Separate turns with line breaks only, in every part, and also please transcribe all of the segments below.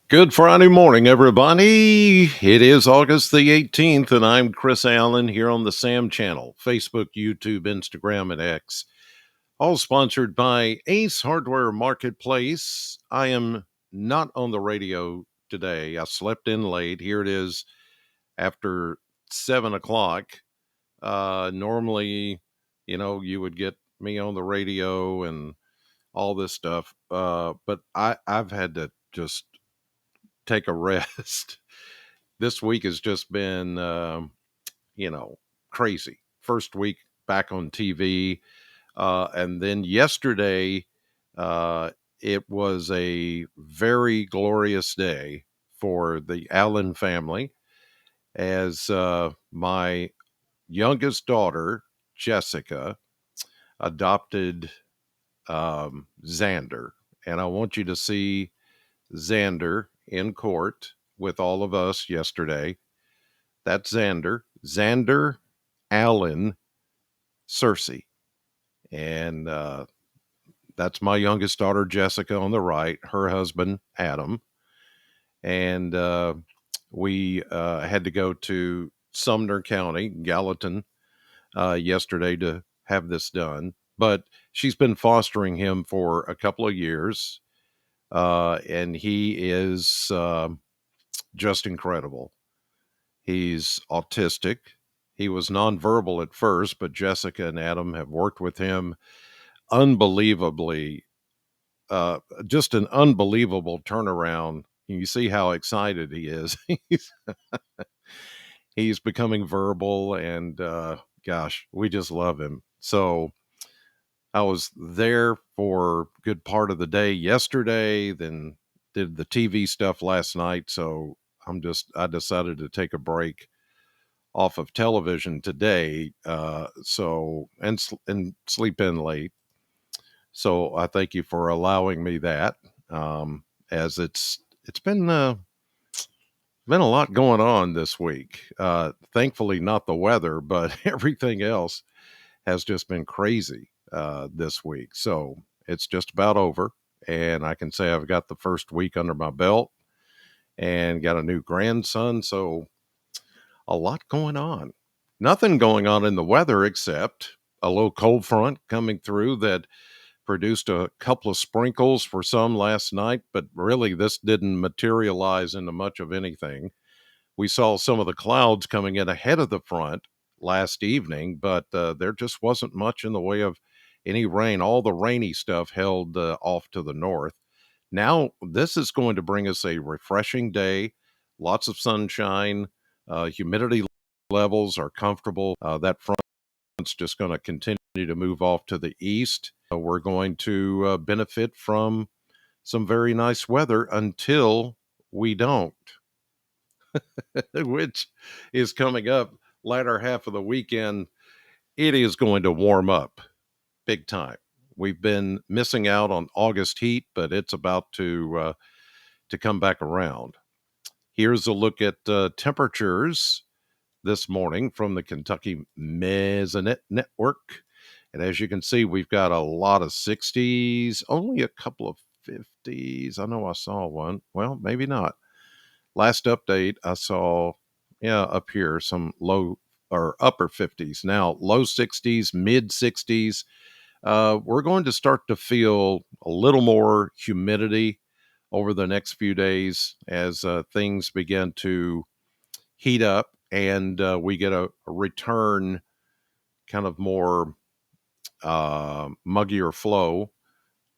Good Friday morning, everybody. It is August the 18th, and I'm Chris Allen here on the Sam channel, Facebook, YouTube, Instagram, and X. All sponsored by Ace Hardware Marketplace. I am not on the radio today. I slept in late. Here it is after 7 o'clock. Normally, you would get me on the radio and all this stuff. But I've had to just take a rest. This week has just been, you know, crazy. First week back on TV. And then yesterday, uh, it was a very glorious day for the Allen family as my youngest daughter, Jessica, adopted Xander. And I want you to see Xander in court with all of us yesterday. That's Xander. Xander Allen Cersei. And that's my youngest daughter, Jessica, on the right, her husband, Adam. And we had to go to Sumner County, Gallatin, yesterday to have this done. But she's been fostering him for a couple of years. And he is just incredible. He's autistic. He was nonverbal at first, but Jessica and Adam have worked with him unbelievably. Just an unbelievable turnaround. You see how excited he is. he's becoming verbal, and gosh, we just love him. So I was there for a good part of the day yesterday, then did the TV stuff last night. So I decided to take a break off of television today. And sleep in late. So I thank you for allowing me that. As it's been a lot going on this week. Thankfully, not the weather, but everything else has just been crazy this week. So it's just about over, and I can say I've got the first week under my belt and got a new grandson. So a lot going on. Nothing going on in the weather except a low cold front coming through that produced a couple of sprinkles for some last night, but really this didn't materialize into much of anything. We saw some of the clouds coming in ahead of the front last evening, but there just wasn't much in the way of any rain. All the rainy stuff held off to the north. Now, this is going to bring us a refreshing day, lots of sunshine, humidity levels are comfortable. That front's just going to continue to move off to the east. We're going to benefit from some very nice weather until we don't, which is coming up latter half of the weekend. It is going to warm up big time. We've been missing out on August heat, but it's about to come back around. Here's a look at temperatures this morning from the Kentucky Mesonet Network. And as you can see, we've got a lot of 60s, only a couple of 50s. I know I saw one. Well, maybe not. Last update, I saw, yeah, up here, some low or upper 50s. Now, low 60s, mid 60s. We're going to start to feel a little more humidity over the next few days as things begin to heat up and we get a return kind of more muggier flow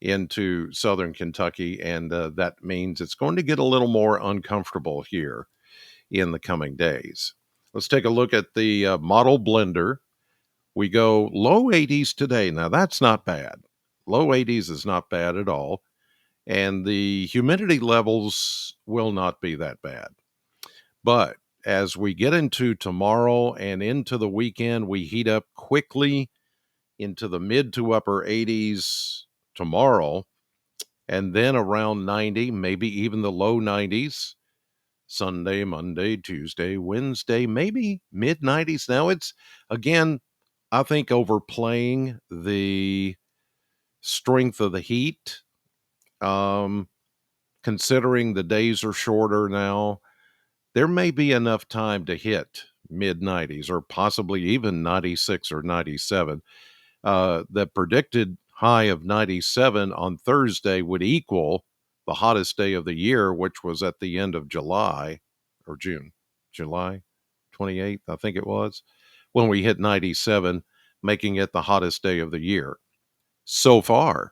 into southern Kentucky. And that means it's going to get a little more uncomfortable here in the coming days. Let's take a look at the model blender. We go low 80s today. Now, that's not bad. Low 80s is not bad at all. And the humidity levels will not be that bad. But as we get into tomorrow and into the weekend, we heat up quickly into the mid to upper 80s tomorrow, and then around 90, maybe even the low 90s. Sunday, Monday, Tuesday, Wednesday, maybe mid 90s. Now it's, again, I think overplaying the strength of the heat. Because considering the days are shorter now, there may be enough time to hit mid 90s or possibly even 96 or 97. The predicted high of 97 on Thursday would equal the hottest day of the year, which was at the end of July or June, July 28th, I think it was, when we hit 97, making it the hottest day of the year so far.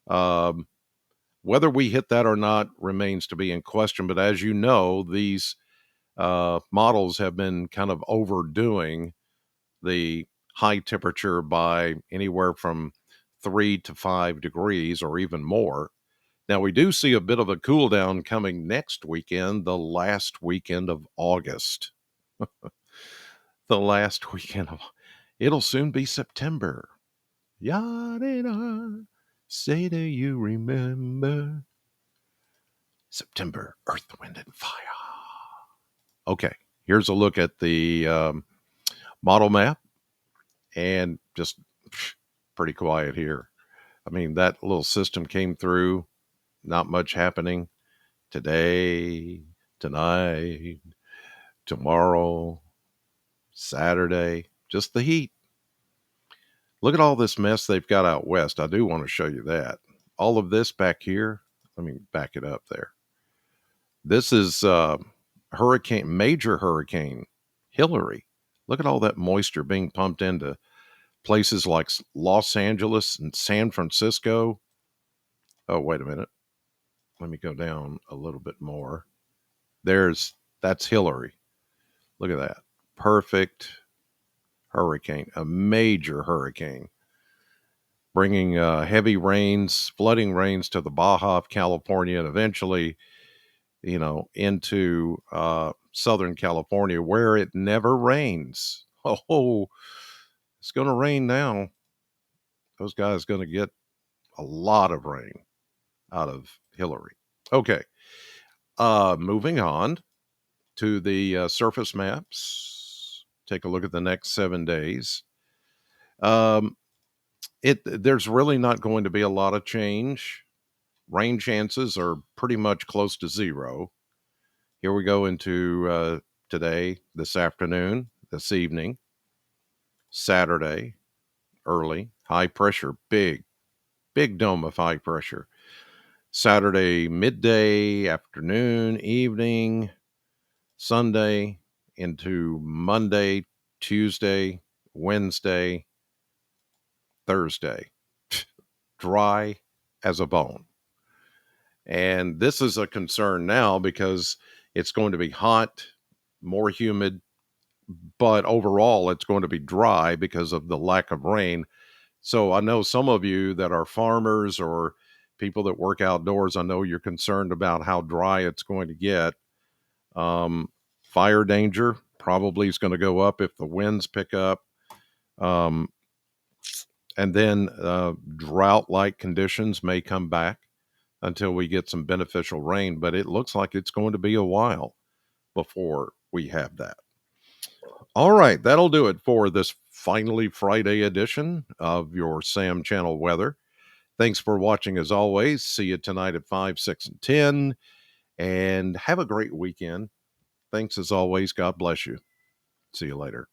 Um, Whether we hit that or not remains to be in question. But as you know, these models have been kind of overdoing the high temperature by anywhere from 3 to 5 degrees or even more. Now, we do see a bit of a cool down coming next weekend, the last weekend of August. The last weekend of it'll soon be September. Yada, say, do you remember September, Earth, Wind, and Fire? Okay, here's a look at the model map, and just pretty quiet here. I mean, that little system came through, not much happening today, tonight, tomorrow, Saturday, just the heat. Look at all this mess they've got out west. I do want to show you that. All of this back here, let me back it up there. This is major hurricane Hillary. Look at all that moisture being pumped into places like Los Angeles and San Francisco. Oh, wait a minute. Let me go down a little bit more. That's Hillary. Look at that. Perfect hurricane, a major hurricane, bringing heavy rains, flooding rains to the Baja of California, and eventually, into Southern California, where it never rains. Oh, it's going to rain now. Those guys going to get a lot of rain out of Hillary. Okay, moving on to the surface maps. Take a look at the next 7 days. There's really not going to be a lot of change. Rain chances are pretty much close to zero. Here we go into today, this afternoon, this evening, Saturday, early, high pressure, big dome of high pressure. Saturday, midday, afternoon, evening, Sunday, into Monday, Tuesday, Wednesday, Thursday. Dry as a bone. And this is a concern now because it's going to be hot, more humid, but overall it's going to be dry because of the lack of rain. So I know some of you that are farmers or people that work outdoors, I know you're concerned about how dry it's going to get. Fire danger probably is going to go up if the winds pick up. And then drought-like conditions may come back until we get some beneficial rain, but it looks like it's going to be a while before we have that. All right, that'll do it for this finally Friday edition of your Sam Channel weather. Thanks for watching as always. See you tonight at 5, 6, and 10, and have a great weekend. Thanks as always. God bless you. See you later.